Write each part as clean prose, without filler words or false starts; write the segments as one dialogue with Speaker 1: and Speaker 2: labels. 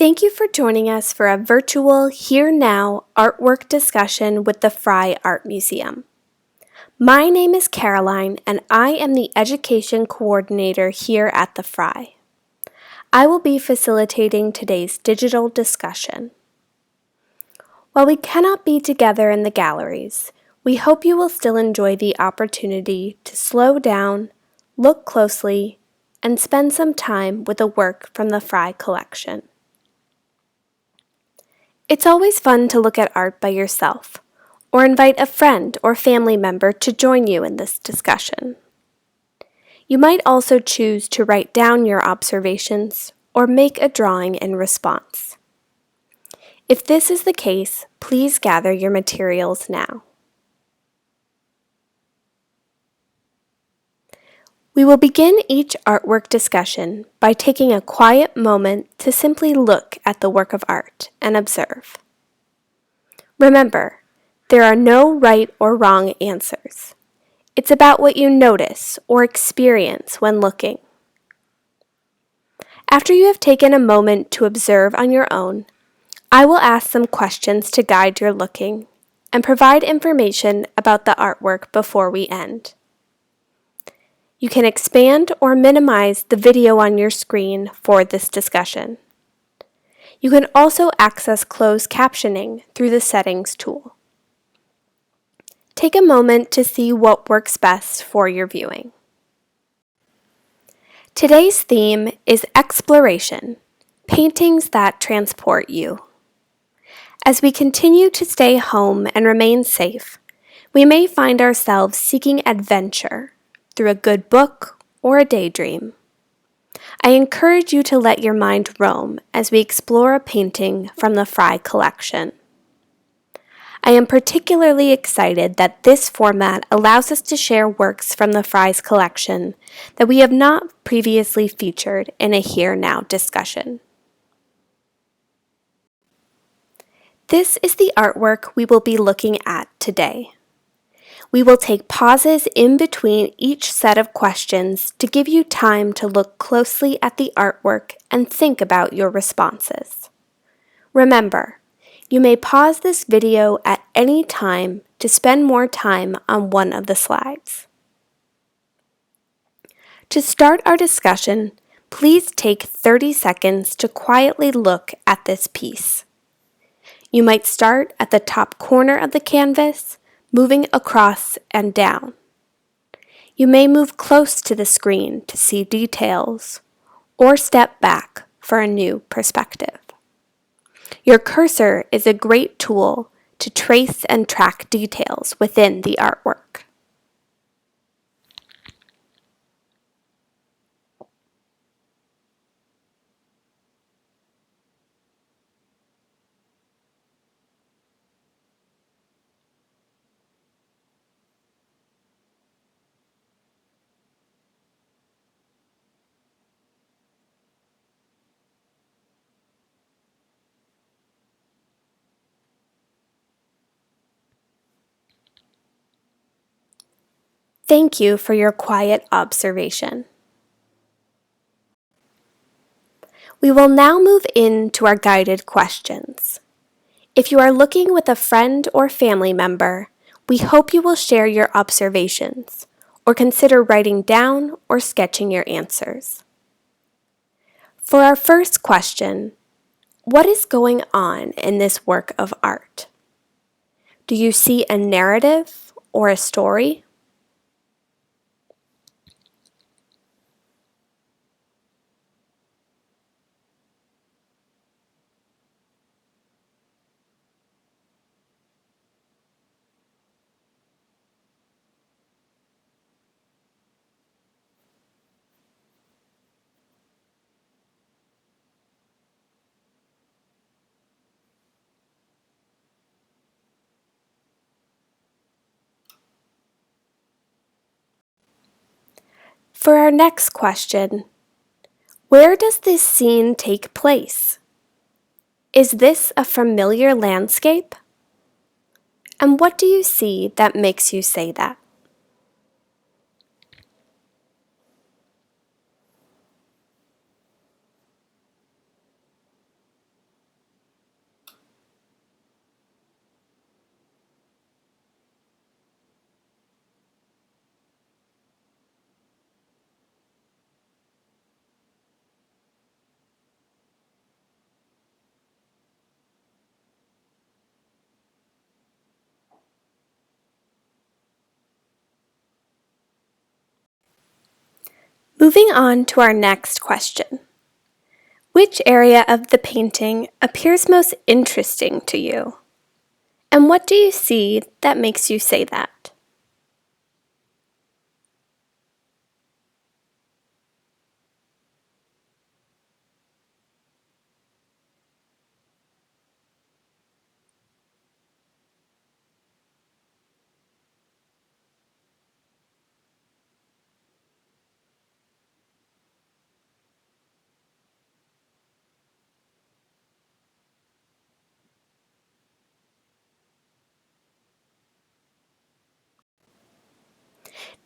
Speaker 1: Thank you for joining us for a virtual Here Now artwork discussion with the Frye Art Museum. My name is Caroline and I am the Education Coordinator here at the Frye. I will be facilitating today's digital discussion. While we cannot be together in the galleries, we hope you will still enjoy the opportunity to slow down, look closely, and spend some time with a work from the Frye collection. It's always fun to look at art by yourself, or invite a friend or family member to join you in this discussion. You might also choose to write down your observations or make a drawing in response. If this is the case, please gather your materials now. We will begin each artwork discussion by taking a quiet moment to simply look at the work of art and observe. Remember, there are no right or wrong answers. It's about what you notice or experience when looking. After you have taken a moment to observe on your own, I will ask some questions to guide your looking and provide information about the artwork before we end. You can expand or minimize the video on your screen for this discussion. You can also access closed captioning through the Settings tool. Take a moment to see what works best for your viewing. Today's theme is exploration, paintings that transport you. As we continue to stay home and remain safe, we may find ourselves seeking adventure through a good book or a daydream. I encourage you to let your mind roam as we explore a painting from the Frye collection. I am particularly excited that this format allows us to share works from the Frye's collection that we have not previously featured in a Here Now discussion. This is the artwork we will be looking at today. We will take pauses in between each set of questions to give you time to look closely at the artwork and think about your responses. Remember, you may pause this video at any time to spend more time on one of the slides. To start our discussion, please take 30 seconds to quietly look at this piece. You might start at the top corner of the canvas, moving across and down. You may move close to the screen to see details, or step back for a new perspective. Your cursor is a great tool to trace and track details within the artwork. Thank you for your quiet observation. We will now move into our guided questions. If you are looking with a friend or family member, we hope you will share your observations or consider writing down or sketching your answers. For our first question, what is going on in this work of art? Do you see a narrative or a story? For our next question, where does this scene take place? Is this a familiar landscape? And what do you see that makes you say that? Moving on to our next question. Which area of the painting appears most interesting to you? And what do you see that makes you say that?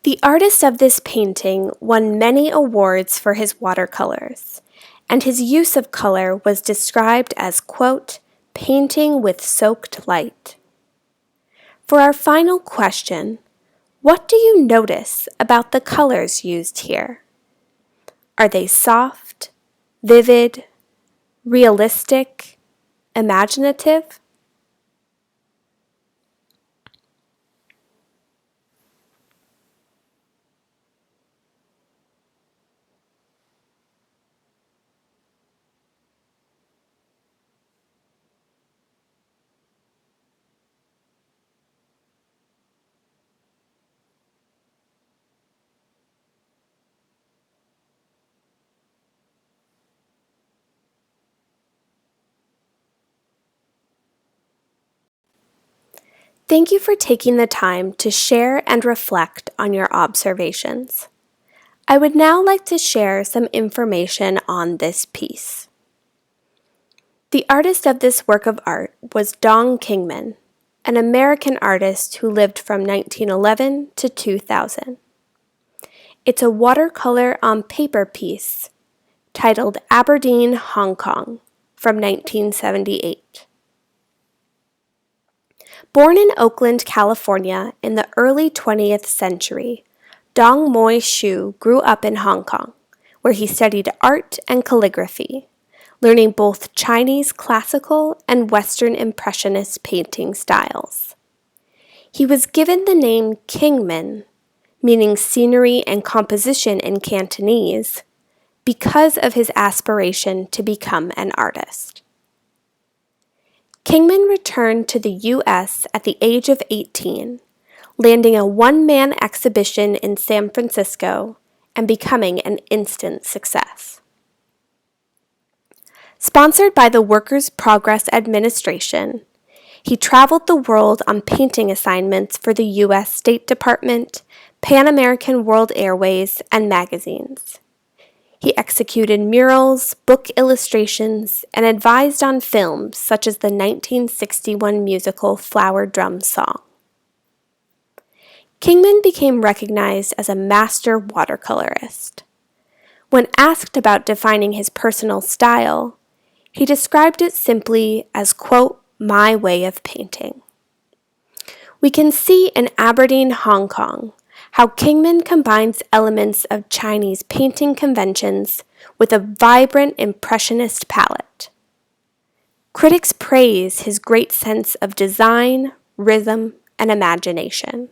Speaker 1: The artist of this painting won many awards for his watercolors, and his use of color was described as, quote, painting with soaked light. For our final question, what do you notice about the colors used here? Are they soft, vivid, realistic, imaginative? Thank you for taking the time to share and reflect on your observations. I would now like to share some information on this piece. The artist of this work of art was Dong Kingman, an American artist who lived from 1911 to 2000. It's a watercolor on paper piece titled Aberdeen, Hong Kong from 1978. Born in Oakland, California in the early 20th century, Dong Moi Shu grew up in Hong Kong, where he studied art and calligraphy, learning both Chinese classical and Western Impressionist painting styles. He was given the name Kingman, meaning scenery and composition in Cantonese, because of his aspiration to become an artist. Kingman returned to the U.S. at the age of 18, landing a one-man exhibition in San Francisco and becoming an instant success. Sponsored by the Workers' Progress Administration, he traveled the world on painting assignments for the U.S. State Department, Pan American World Airways, and magazines. He executed murals, book illustrations, and advised on films such as the 1961 musical Flower Drum Song. Kingman became recognized as a master watercolorist. When asked about defining his personal style, he described it simply as, quote, my way of painting. We can see in Aberdeen, Hong Kong, how Kingman combines elements of Chinese painting conventions with a vibrant Impressionist palette. Critics praise his great sense of design, rhythm, and imagination.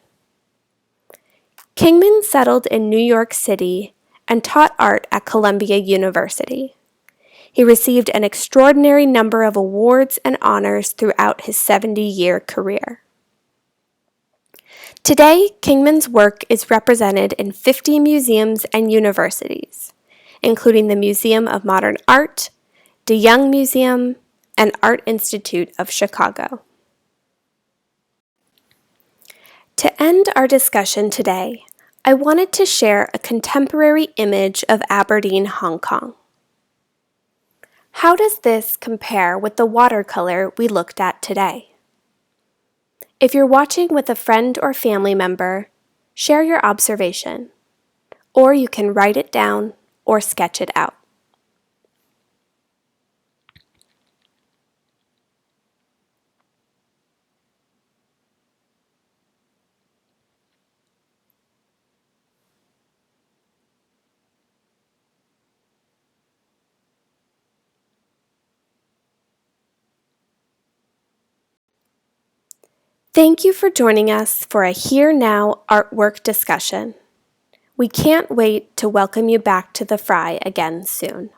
Speaker 1: Kingman settled in New York City and taught art at Columbia University. He received an extraordinary number of awards and honors throughout his 70-year career. Today, Kingman's work is represented in 50 museums and universities, including the Museum of Modern Art, De Young Museum, and Art Institute of Chicago. To end our discussion today, I wanted to share a contemporary image of Aberdeen, Hong Kong. How does this compare with the watercolor we looked at today? If you're watching with a friend or family member, share your observation, or you can write it down or sketch it out. Thank you for joining us for a Here Now artwork discussion. We can't wait to welcome you back to the Frye again soon.